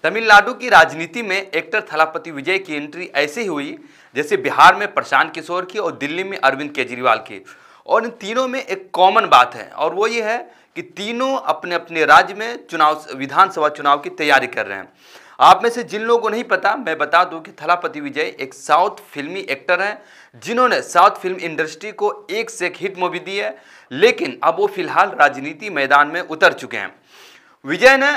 तमिलनाडु की राजनीति में एक्टर थलापति विजय की एंट्री ऐसी हुई जैसे बिहार में प्रशांत किशोर की और दिल्ली में अरविंद केजरीवाल की। और इन तीनों में एक कॉमन बात है और वो ये है कि तीनों अपने अपने राज्य में विधानसभा चुनाव की तैयारी कर रहे हैं। आप में से जिन लोगों को नहीं पता, मैं बता दूं कि थलापति विजय एक साउथ फिल्मी एक्टर हैं जिन्होंने साउथ फिल्म इंडस्ट्री को एक से एक हिट मूवी दी है, लेकिन अब वो फिलहाल राजनीति मैदान में उतर चुके हैं। विजय ने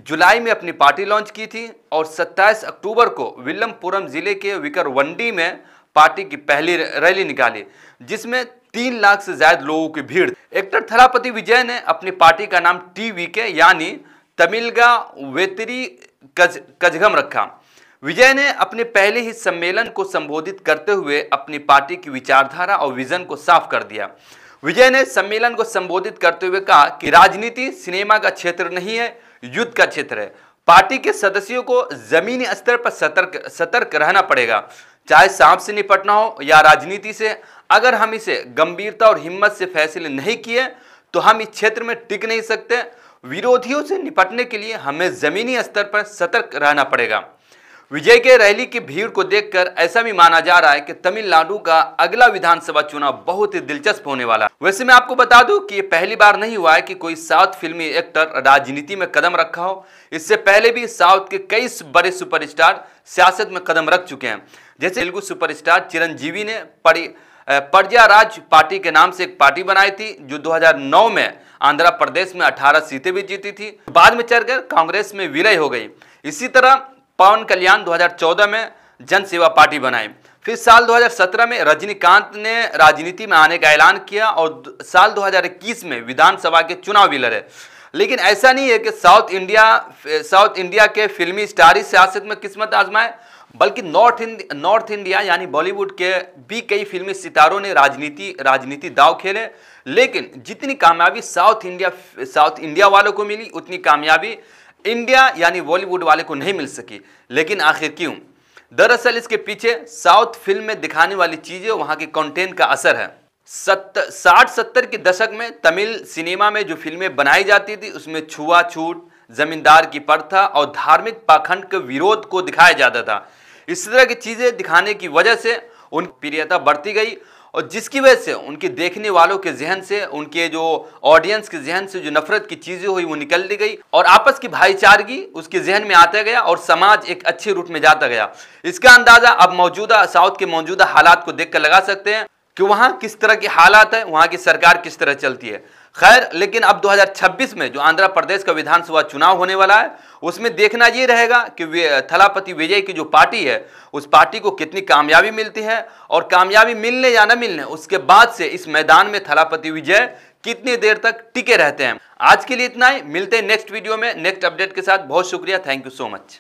जुलाई में अपनी पार्टी लॉन्च की थी और 27 अक्टूबर को विल्लमपुरम जिले के विकरवंडी में पार्टी की पहली रैली निकाली, जिसमें 3 लाख से ज्यादा लोगों की भीड़। एक्टर थलापति विजय ने अपनी पार्टी का नाम TVK यानी तमिलगा वेतरी कजगम रखा। विजय ने अपने पहले ही सम्मेलन को संबोधित करते हुए अपनी पार्टी की विचारधारा और विजन को साफ कर दिया। विजय ने सम्मेलन को संबोधित करते हुए कहा कि राजनीति सिनेमा का क्षेत्र नहीं है, युद्ध का क्षेत्र है। पार्टी के सदस्यों को जमीनी स्तर पर सतर्क रहना पड़ेगा, चाहे सांप से निपटना हो या राजनीति से। अगर हम इसे गंभीरता और हिम्मत से फैसले नहीं किए तो हम इस क्षेत्र में टिक नहीं सकते। विरोधियों से निपटने के लिए हमें जमीनी स्तर पर सतर्क रहना पड़ेगा। विजय के रैली की भीड़ को देखकर ऐसा भी माना जा रहा है कि तमिलनाडु का अगला विधानसभा चुनाव बहुत ही दिलचस्प होने वाला है। वैसे मैं आपको बता दूं कि ये पहली बार नहीं हुआ है कि कोई साउथ फिल्मी एक्टर राजनीति में कदम रखा हो। इससे पहले भी साउथ के कई बड़े सुपरस्टार सियासत में कदम रख चुके हैं। जैसे तेलुगु सुपरस्टार चिरंजीवी ने प्रजा राज पार्टी के नाम से एक पार्टी बनाई थी जो 2009 में आंध्र प्रदेश में 18 सीटें भी जीती थी, बाद में चढ़कर कांग्रेस में विलय हो गई। इसी तरह पवन कल्याण 2014 में जन सेवा पार्टी बनाई। फिर साल 2017 में रजनीकांत ने राजनीति में आने का ऐलान किया और साल 2021 में विधानसभा के चुनाव भी लड़े। लेकिन ऐसा नहीं है कि साउथ इंडिया के फिल्मी स्टार ही सियासत में किस्मत आजमाए, बल्कि नॉर्थ इंडिया यानी बॉलीवुड के भी कई फिल्मी सितारों ने राजनीति दांव खेले। लेकिन जितनी कामयाबी साउथ इंडिया वालों को मिली, उतनी कामयाबी इंडिया यानी बॉलीवुड वाले को नहीं मिल सकी। लेकिन आखिर क्यों? दरअसल इसके पीछे साउथ फिल्म में दिखाने वाली चीजें, वहां के कंटेंट का असर है। 60-70 के दशक में तमिल सिनेमा में जो फिल्में बनाई जाती थी उसमें छुआछूत, जमींदार की प्रथा और धार्मिक पाखंड के विरोध को दिखाया जाता था। इस तरह की चीजें दिखाने की वजह से उनकी प्रियता बढ़ती गई और जिसकी वजह से उनके देखने वालों के जहन से, उनके जो ऑडियंस के जहन से जो नफरत की चीजें हुई वो निकलती गई और आपस की भाईचारगी उसके जहन में आता गया और समाज एक अच्छे रूट में जाता गया। इसका अंदाजा अब साउथ के मौजूदा हालात को देखकर लगा सकते हैं कि वहां किस तरह के हालात है, वहां की सरकार किस तरह चलती है। खैर, लेकिन अब 2026 में जो आंध्र प्रदेश का विधानसभा चुनाव होने वाला है उसमें देखना ये रहेगा कि थलापति विजय की जो पार्टी है उस पार्टी को कितनी कामयाबी मिलती है और कामयाबी मिलने या न मिलने उसके बाद से इस मैदान में थलापति विजय कितनी देर तक टिके रहते हैं। आज के लिए इतना ही, मिलते हैं नेक्स्ट वीडियो में नेक्स्ट अपडेट के साथ। बहुत शुक्रिया, थैंक यू सो मच।